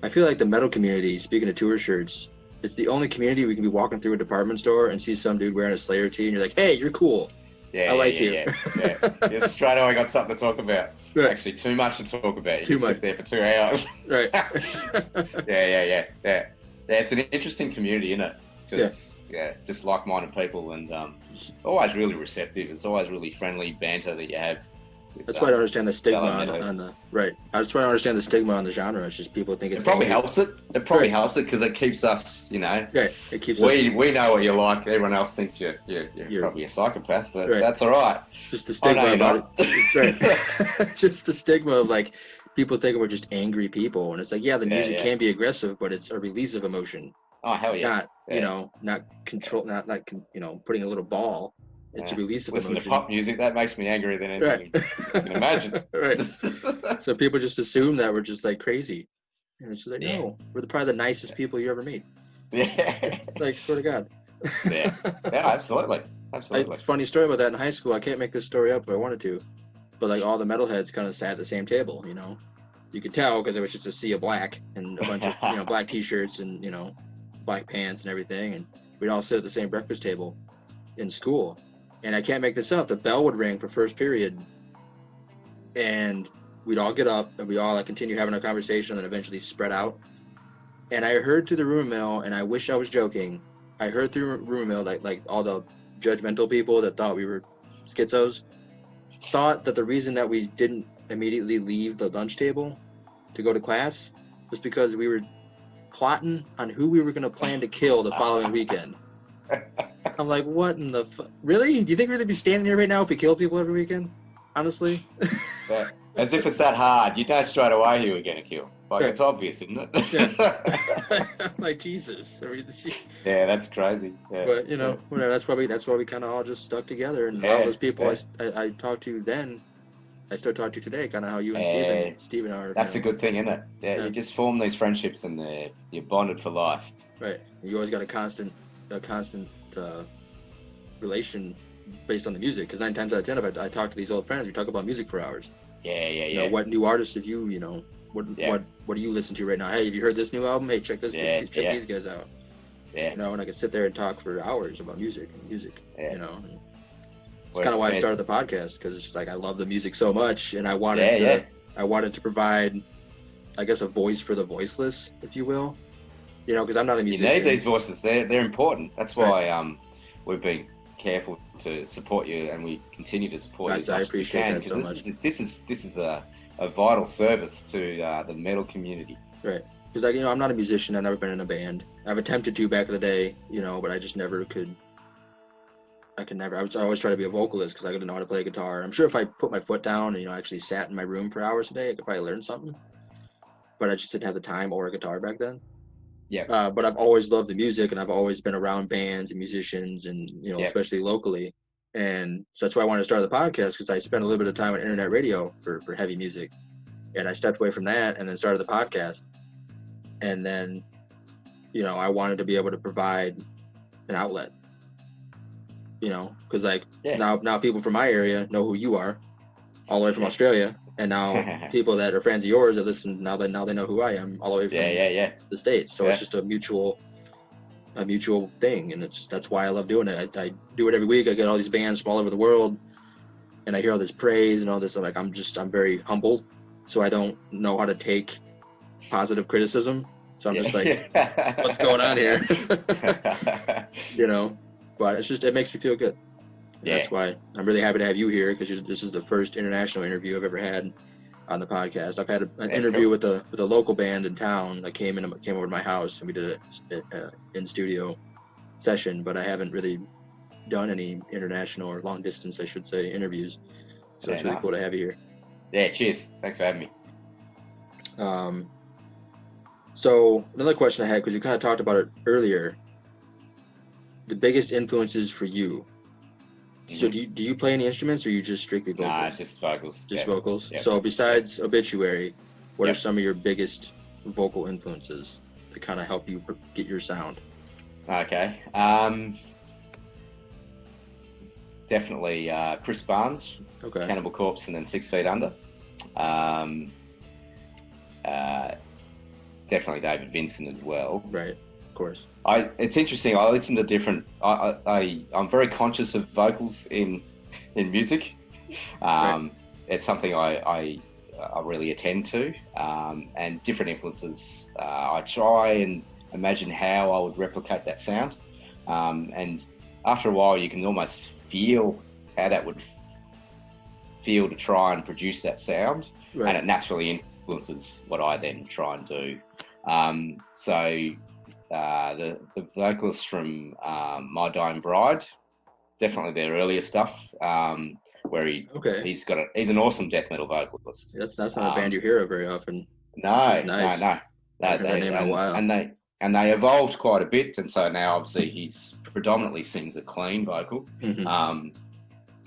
I feel like the metal community, speaking of tour shirts, it's the only community we can be walking through a department store and see some dude wearing a Slayer tee, and you're like, hey, you're cool. Yeah, I like you. Yeah. Straight away, I got something to talk about. Right. Actually, too much to talk about. You Too can much. sit there for 2 hours. Right. Yeah. It's an interesting community, isn't it? Because just like-minded people, and always really receptive. It's always really friendly banter that you have. That's why I don't understand the stigma fellow on the right. That's why I don't understand the stigma on the genre. It's just people think it's It probably angry. helps it. It probably helps it because it keeps us, Right. It keeps us We know what you're like. Everyone else thinks you're probably a psychopath, but that's all right. just the stigma you're about not. it. Right. Just the stigma of like people think we're just angry people, and it's like, the music can be aggressive, but it's a release of emotion. Oh, hell yeah. Not control, not like putting a little ball. It's a release of Listen emotion. to pop music, that makes me angrier than anything you can imagine. Right. So people just assume that we're just like crazy. And it's just like, no, we're probably the nicest people you ever meet. Yeah. Like, swear to God. Yeah, absolutely. Funny story about that in high school. I can't make this story up if I wanted to. But like all the metalheads kind of sat at the same table, You could tell because it was just a sea of black and a bunch of, black t-shirts and, black pants and everything. And we'd all sit at the same breakfast table in school. And I can't make this up. The bell would ring for first period, and we'd all get up, and we all continue having a conversation, and then eventually spread out. And I heard through the rumor mill, and I wish I was joking. I heard through rumor mill that like all the judgmental people that thought we were schizos thought that the reason that we didn't immediately leave the lunch table to go to class was because we were plotting on who we were going to plan to kill the following weekend. I'm like, what in the really? Do you think we'd be standing here right now if we killed people every weekend? Honestly? As if it's that hard. You know straight away who we're going to kill. Like, it's obvious, isn't it? Yeah. Like, Jesus. Yeah, that's crazy. Yeah. But, whatever. That's why we kind of all just stuck together. And all those people I talked to then, I still talk to today, kind of how you and Steven are. That's a good thing, isn't it? Yeah, you just form these friendships and you're bonded for life. Right. You always got a constant relation based on the music, because 9 times out of 10 if I talk to these old friends, we talk about music for hours. What new artists have you what do you listen to right now? Hey, have you heard this new album? Hey, check this check these guys out. And I can sit there and talk for hours about music. And it's kind of why I started the podcast, because it's just like I love the music so much, and I wanted to provide, I guess, a voice for the voiceless, if you will. Because I'm not a musician. You need these voices. They're important. That's why we've been careful to support you, and we continue to support you as much I appreciate as we can, that so much. This is a vital service to the metal community. Right. Because I'm not a musician. I've never been in a band. I've attempted to back in the day, but I just never could. I always try to be a vocalist because I didn't know how to play guitar. I'm sure if I put my foot down and actually sat in my room for hours a day, I could probably learn something. But I just didn't have the time or a guitar back then. Yeah. But I've always loved the music, and I've always been around bands and musicians, and especially locally. And so that's why I wanted to start the podcast, because I spent a little bit of time on internet radio for heavy music, and I stepped away from that and then started the podcast. And then, I wanted to be able to provide an outlet. Because now people from my area know who you are, all the way from Australia. And now people that are friends of yours that listen, now they know who I am, all the way from the States. So it's just a mutual thing, and that's why I love doing it. I do it every week. I get all these bands from all over the world, and I hear all this praise and all this. I'm very humbled, so I don't know how to take positive criticism. So I'm just like, what's going on here? But it makes me feel good. That's why I'm really happy to have you here, because this is the first international interview I've ever had on the podcast. I've had an Yeah, interview cool. with a local band in town that came over to my house, and we did a in studio session, but I haven't really done any international or long distance, I should say, interviews. So it's really nice. cool to have you here. Yeah, cheers. Thanks for having me. So another question I had, because you kind of talked about it earlier, the biggest influences for you. So do you play any instruments, or are you just strictly vocals? Nah, just vocals. Just vocals. Yep. So besides Obituary, what are Yep. some of your biggest vocal influences that kind of help you get your sound? Okay. Definitely Chris Barnes, Okay. Cannibal Corpse, and then 6 Feet Under. Definitely David Vincent as well. Right. Of course. It's interesting. I listen to different. I'm very conscious of vocals in music. Right. It's something I really attend to, and different influences. I try and imagine how I would replicate that sound, and after a while, you can almost feel how that would feel to try and produce that sound, Right. and it naturally influences what I then try and do. The vocalists from My Dying Bride, definitely their earlier stuff, where he's an awesome death metal vocalist. That's not a band you hear of very often. No, Which is nice. no. I haven't heard that name in a while. And they evolved quite a bit, and so now obviously he's predominantly sings a clean vocal,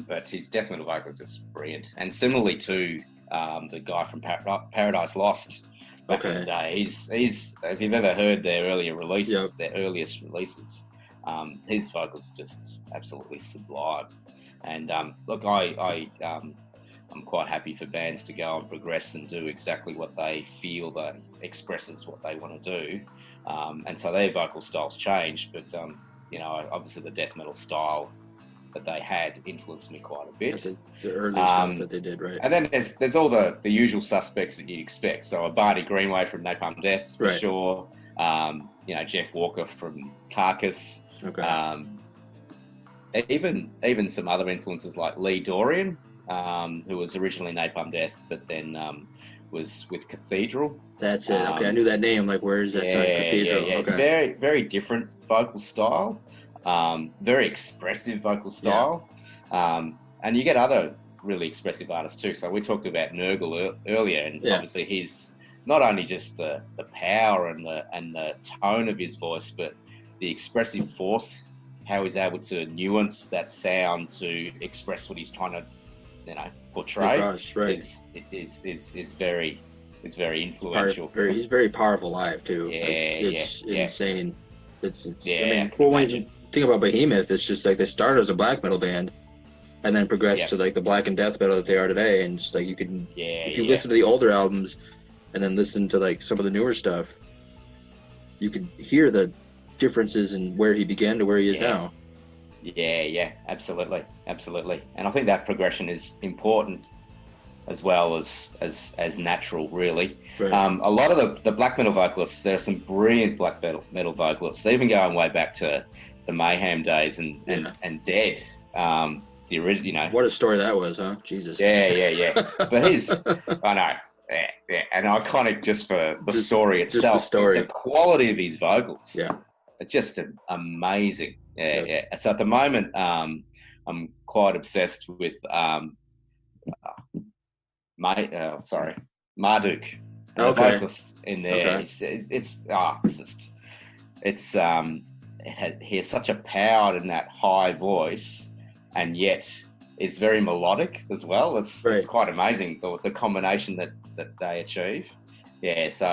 but his death metal vocal is just brilliant. And similarly to the guy from Paradise Lost back in the day, he's if you've ever heard their earlier releases, their earliest releases, his vocals are just absolutely sublime. And look, I'm quite happy for bands to go and progress and do exactly what they feel that expresses what they want to do. And so their vocal styles changed, but obviously the death metal style that they had influenced me quite a bit. The early stuff that they did, right? And then there's all the usual suspects that you'd expect. So a Barty Greenway from Napalm Death, for sure. Jeff Walker from Carcass. Okay. Even some other influences like Lee Dorian, who was originally Napalm Death, but then was with Cathedral. That's it. Okay, I knew that name. Like, where is that? Cathedral. Yeah. Okay. It's very, very different vocal style. Very expressive vocal style. And you get other really expressive artists too. So we talked about Nurgle earlier, and obviously he's not only just the power and the tone of his voice, but the expressive force, how he's able to nuance that sound to express what he's trying to portray. Gosh, right. is very influential. He's very powerful live too. It's insane. It's when you think about Behemoth, it's just like they started as a black metal band and then progressed to like the black and death metal that they are today. And just like you can, if you listen to the older albums and then listen to like some of the newer stuff, you can hear the differences in where he began to where he is now. Yeah, absolutely. And I think that progression is important as well as natural, really. Right. A lot of the black metal vocalists, there are some brilliant black metal vocalists. They even going way back to the Mayhem days and Dead. The original, What a story that was, huh? Jesus. Yeah. But I know. Yeah, and iconic just for the story itself. Just the story. The quality of his vocals. Yeah. It's just amazing. Yeah. So at the moment, I'm quite obsessed with Marduk. The vocalist in there. He has such a power in that high voice, and yet is very melodic as well. It's quite amazing the combination that they achieve. Yeah. So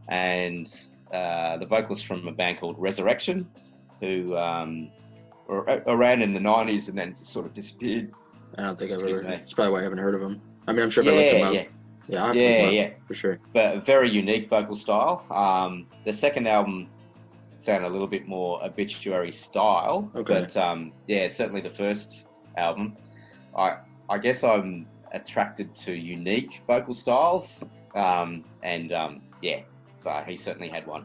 and the vocalist from a band called Resurrection, who were around in the 90s and then just sort of disappeared. I don't think I've ever. That's probably why I haven't heard of him. I mean, I'm sure if I looked him up. Yeah, I'll have to look him up, for sure. But a very unique vocal style. The second album sounded a little bit more Obituary style. Okay. But certainly the first album. I guess I'm attracted to unique vocal styles. So he certainly had one.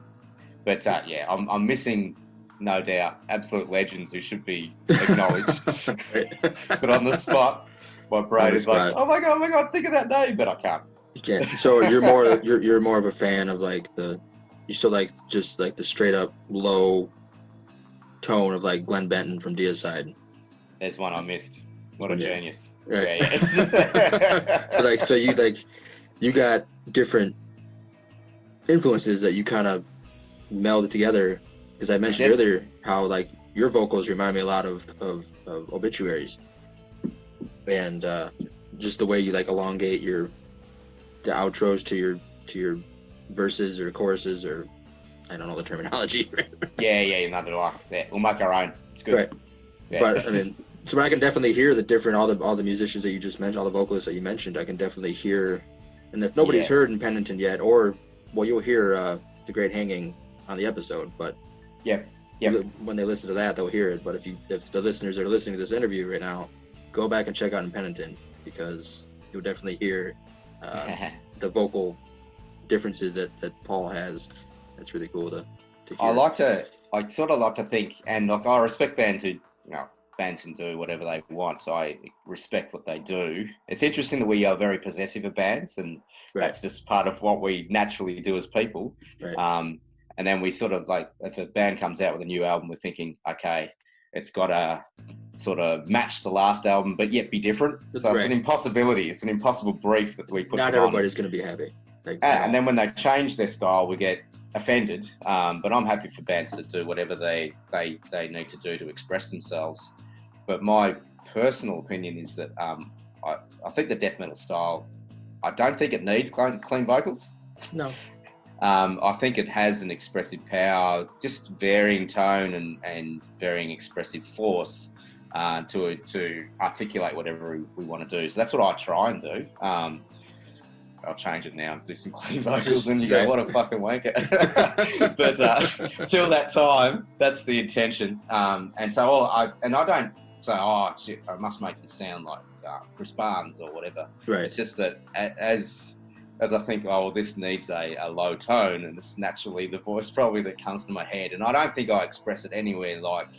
But I'm missing, no doubt, absolute legends who should be acknowledged. But on the spot, My brain is like, spot. oh my god, think of that name, but I can't. You can't. So you're more of a fan of like you still like just like the straight up low tone of like Glenn Benton from Deicide. There's one I missed. What a genius. Right. Yeah. So you got different influences that you kind of melded together, because I mentioned earlier how like your vocals remind me a lot of Obituaries, and just the way you like elongate the outros to your verses or choruses, or I don't know the terminology. Yeah, neither do I. Yeah, we'll make our own. It's good. Right. Yeah. But I mean, so I can definitely hear the different all the musicians that you just mentioned, all the vocalists that you mentioned. I can definitely hear, and if nobody's heard Impenitent yet, or well, you'll hear The Great Hanging on the episode, but when they listen to that, they'll hear it. But if the listeners that are listening to this interview right now, go back and check out Impenitent, because you'll definitely hear the vocal differences that Paul has. That's really cool to hear. I sort of like to think, and like I respect bands who, bands can do whatever they want, so I respect what they do. It's interesting that we are very possessive of bands, and that's just part of what we naturally do as people. Right. And then we sort of like, if a band comes out with a new album, we're thinking, okay, it's got to sort of match the last album, but yet be different. So it's an impossibility. It's an impossible brief that we put. Not everybody's going to be happy. And then when they change their style, we get offended. But I'm happy for bands to do whatever they need to do to express themselves. But my personal opinion is that I think the death metal style, I don't think it needs clean vocals. No. I think it has an expressive power, just varying tone and varying expressive force to articulate whatever we want to do. So that's what I try and do. I'll change it now and do some clean vocals, and you go, what a fucking wanker. But till that time, that's the intention. And so I don't say, oh shit, I must make this sound like Chris Barnes or whatever. Right. It's just that as I think, oh, well, this needs a low tone, and it's naturally the voice probably that comes to my head. And I don't think I express it anywhere like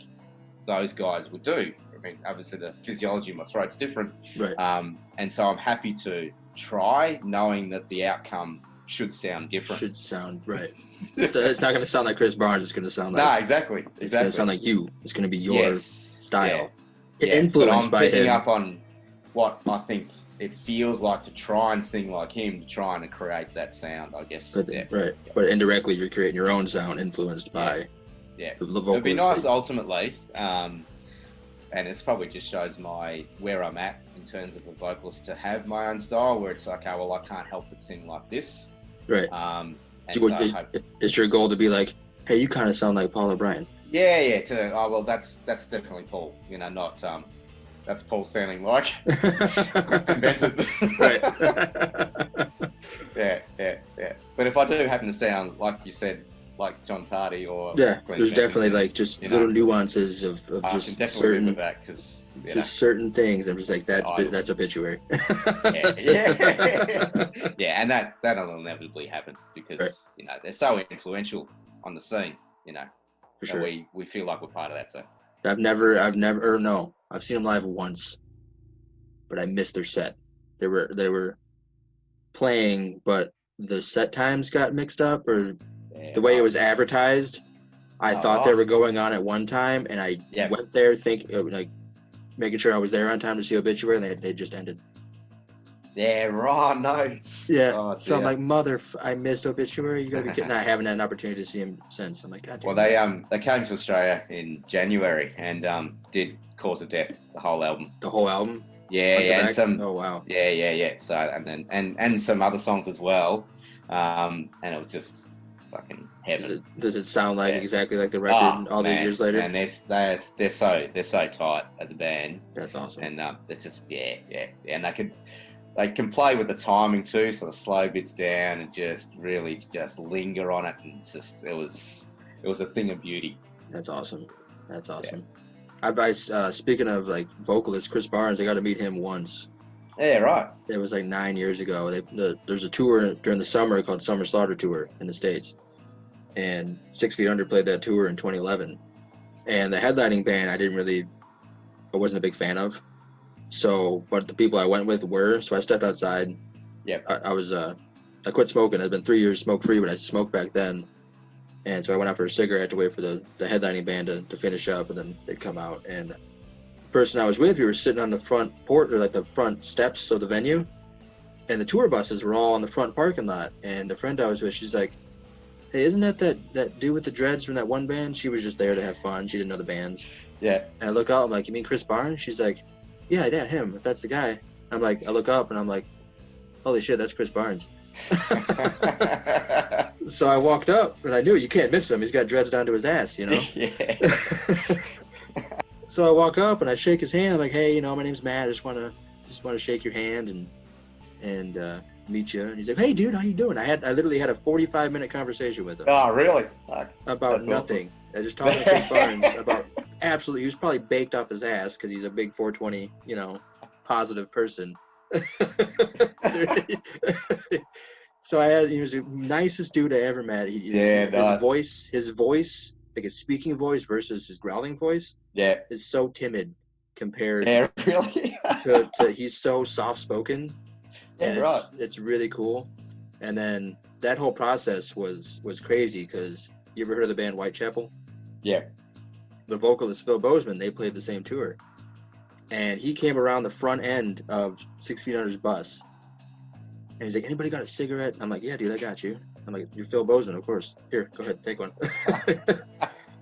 those guys would do. I mean, obviously the physiology of my throat's different. Right. And so I'm happy to try, knowing that the outcome should sound different. Should sound right. It's not going to sound like Chris Barnes. It's going to sound like... No, exactly. It's going to sound like you. It's going to be your style. Yeah. Influenced by him. Picking up on what I think it feels like to try and sing like him, to try and create that sound, I guess. Right. But indirectly, you're creating your own sound influenced by the vocals. It'd be nice ultimately, and it's probably just shows where I'm at in terms of the vocals, to have my own style where it's like, okay, well, I can't help but sing like this. Right. It's your goal to be like, hey, you kind of sound like Paul O'Brien. Yeah. That's definitely Paul. Not that's Paul sounding like invented. Right. Yeah. But if I do happen to sound like you said, like John Tardy or there's definitely like just little nuances of just certain with that, because certain things. I'm just like that's Obituary. Yeah, and that'll inevitably happen because they're so influential on the scene. For sure. We feel like we're part of that. So I've seen them live once, but I missed their set. They were playing, but the set times got mixed up, or the way it was advertised. I thought they were going on at one time, and I went there making sure I was there on time to see Obituary, and they just ended. Yeah, right. No. Yeah. Oh, so I'm like, I missed Obituary. You gotta be kidding. I haven't had an opportunity to see him since. I'm like, God damn. Well, they came to Australia in January and did Cause of Death, the whole album. The whole album. Yeah, and some. Oh wow. Yeah. So and some other songs as well, and it was just fucking heaven. Does it sound like exactly like the record these years later? And they're so tight as a band. That's awesome. And it's just and they can play with the timing too, so the slow bits down and just really just linger on it, and it's just it was a thing of beauty. That's awesome. I speaking of like vocalists, Chris Barnes, I got to meet him once. Yeah, right. It was like 9 years ago. There's a tour during the summer called Summer Slaughter Tour in the States, and 6 Feet Under played that tour in 2011. And the headlining band I wasn't a big fan of. So, but the people I went with were. So I stepped outside. Yep. I quit smoking. I'd been 3 years smoke free, but I smoked back then. And so I went out for a cigarette to wait for the headlining band to finish up, and then they'd come out. And the person I was with, we were sitting on the front porch, or like the front steps of the venue, and the tour buses were all in the front parking lot. And the friend I was with, she's like, "Hey, isn't that dude with the dreads from that one band?" She was just there to have fun. She didn't know the bands. Yeah. And I look up, I'm like, "You mean Chris Barnes?" She's like, yeah, him, if that's the guy. I'm like, I look up and I'm like, holy shit, that's Chris Barnes. So I walked up and I knew you can't miss him. He's got dreads down to his ass, you know? Yeah. So I walk up and I shake his hand. I'm like, hey, my name's Matt. I just want to shake your hand and meet you. And he's like, hey, dude, how you doing? I literally had a 45-minute conversation with him. Oh, really? About That's nothing. Awesome. I just talked to Chris Barnes about absolutely. He was probably baked off his ass because he's a big 420, positive person. So he was the nicest dude I ever met. His voice, like his speaking voice versus his growling voice, is so timid compared. Yeah, really. to he's so soft spoken, and right. it's really cool. And then that whole process was crazy because you ever heard of the band Whitechapel? Yeah. The vocalist Phil Bozeman, they played the same tour, and he came around the front end of 6 Feet Under's bus, and he's like, anybody got a cigarette? I'm like, yeah, dude, I got you. I'm like, you're Phil Bozeman, of course. Here, go ahead, take one.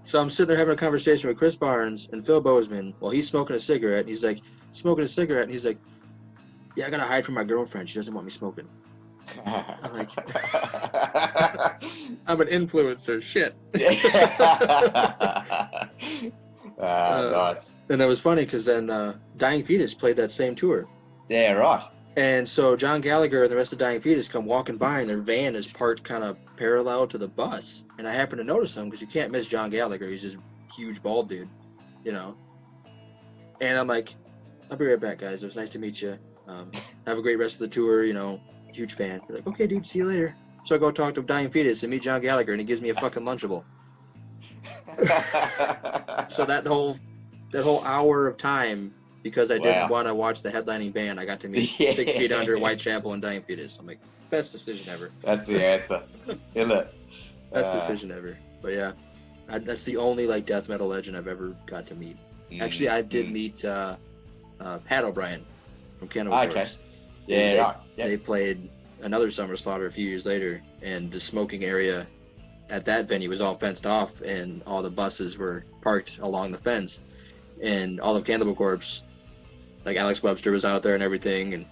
So I'm sitting there having a conversation with Chris Barnes and Phil Bozeman while he's smoking a cigarette, and he's like, smoking a cigarette, and he's like, yeah, I gotta hide from my girlfriend. She doesn't want me smoking. I'm like, I'm an influencer. Shit. Nice. And that was funny because then Dying Fetus played that same tour. Yeah, right. And so John Gallagher and the rest of Dying Fetus come walking by, and their van is parked kind of parallel to the bus. And I happen to notice him because you can't miss John Gallagher. He's this huge bald dude, And I'm like, I'll be right back, guys. It was nice to meet you. Have a great rest of the tour, huge fan. You're like, okay, dude, see you later. So I go talk to Dying Fetus and meet John Gallagher, and he gives me a fucking Lunchable. So that whole hour of time, because I didn't want to watch the headlining band, I got to meet 6 Feet Under, Whitechapel, and Dying Fetus. I'm like, best decision ever. That's the answer. Best decision ever. But yeah, that's the only death metal legend I've ever got to meet. Actually, I did meet Pat O'Brien from Cannibal Corpse. Yeah, They played another Summer Slaughter a few years later, and the smoking area at that venue was all fenced off, and all the buses were parked along the fence, and all of Cannibal Corpse, like Alex Webster was out there and everything,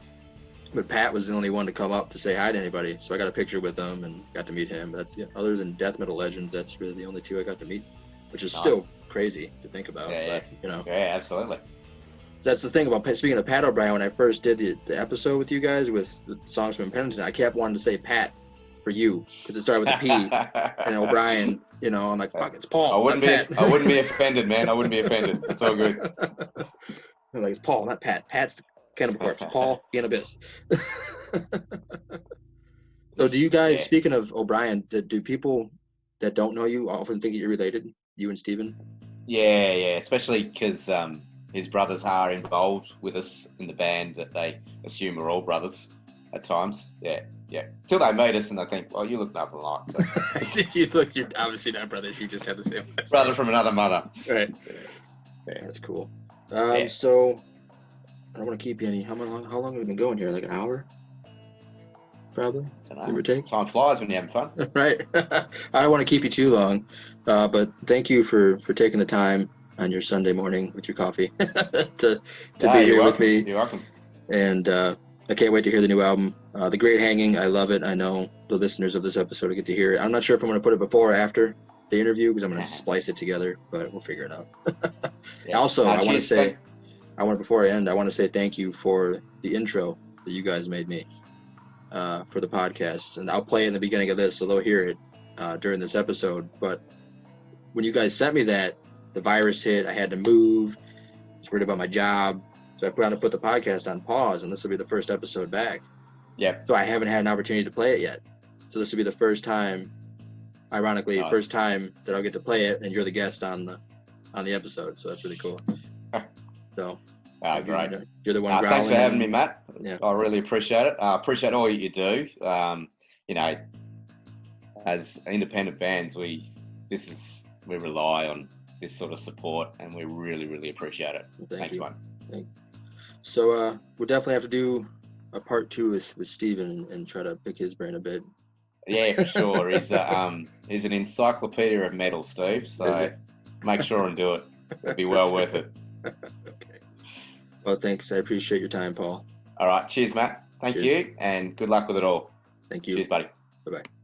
but Pat was the only one to come up to say hi to anybody, so I got a picture with him and got to meet him. Other than death metal legends, that's really the only two I got to meet, which is still crazy to think about. Yeah, absolutely. That's the thing about, speaking of Pat O'Brien, when I first did the episode with you guys with the songs from Penitent, I kept wanting to say Pat for you because it started with a P, and O'Brien, I'm like, fuck, it's Paul. I wouldn't be offended, man. I wouldn't be offended. It's all good. I'm like, it's Paul, not Pat. Pat's Cannibal Corpse. Paul, Aeons Abyss. So do you guys, speaking of O'Brien, do people that don't know you often think that you're related, you and Steven? Yeah, especially because his brothers are involved with us in the band that they assume are all brothers at times. Yeah. Till they meet us and they think, well, you look nothing like. So. You're obviously not brothers. You just have the same brother from another mother. Right. Yeah. That's cool. So I don't want to keep you any. How long have we been going here? Like an hour? Probably. Give or take. Time flies when you're having fun. Right. I don't want to keep you too long, but thank you for taking the time on your Sunday morning with your coffee to be here with me. You're welcome. And I can't wait to hear the new album, The Great Hanging. I love it. I know the listeners of this episode will get to hear it. I'm not sure if I'm going to put it before or after the interview because I'm going to splice it together, but we'll figure it out. Also, I want to say, before I end, I want to say thank you for the intro that you guys made me for the podcast. And I'll play it in the beginning of this, so they'll hear it during this episode. But when you guys sent me that, the virus hit, I had to move, I was worried about my job. So I put the podcast on pause, and this will be the first episode back. Yep. So I haven't had an opportunity to play it yet. So this will be the first time, ironically, first time that I'll get to play it, and you're the guest on the episode. So that's really cool. So Great. You're the one growling. Thanks for having me, Matt. Yeah. I really appreciate it. I appreciate all you do. You know, as independent bands, we rely on this sort of support, and we really, really appreciate it. Well, Thanks, you. mate. So we'll definitely have to do a part 2 with Steven and try to pick his brain a bit. Yeah, for sure. He's an encyclopedia of metal, Steve. So make sure and do it. It'll be well worth it. Okay. Well, thanks. I appreciate your time, Paul. All right. Cheers, Matt. Thank you, and good luck with it all. Thank you. Cheers, buddy. Bye-bye.